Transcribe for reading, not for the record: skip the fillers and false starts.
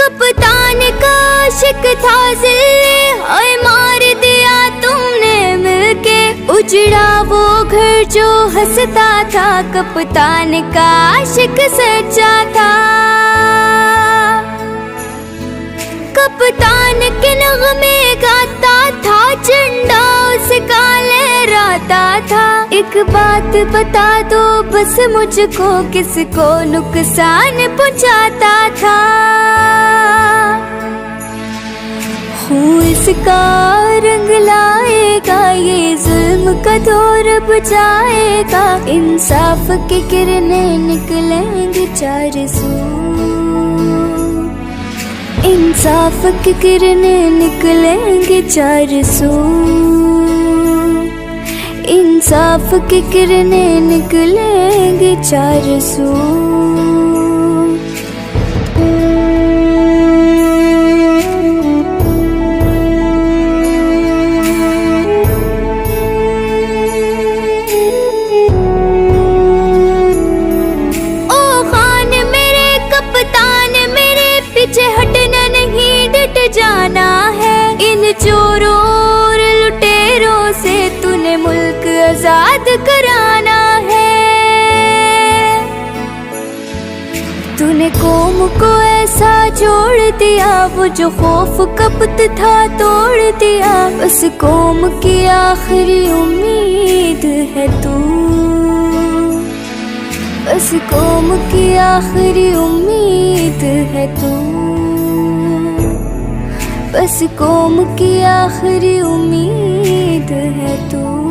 कप्तान का आशिक था ज़िले, ओए मार दिया तुमने मिलके। उजड़ा वो घर जो हंसता था, कप्तान का आशिक सच्चा था। कप्तान के नगमे गाता था, झंडा उसका लहराता था। एक बात बता दो बस मुझको, किसको नुकसान पहुंचाता था। हूँ इसका रंग लाएगा, ये जुल्म का दौर बुझाएगा। इंसाफ की किरणें निकलेंगी चार सू, इंसाफ की किरणें निकलेंगी चार सू, इंसाफ की किरणें निकलेंगी चार सू। पीछे हटना नहीं, डट जाना है। इन चोरों और लुटेरों से तूने मुल्क आजाद कराना है। तूने कौम को ऐसा जोड़ दिया, वो जो खौफ कपत था तोड़ दिया। उस कौम की आखिरी उम्मीद है तू, बस कौम की आखिरी उम्मीद है तू, बस कौम की आखिरी उम्मीद है तू।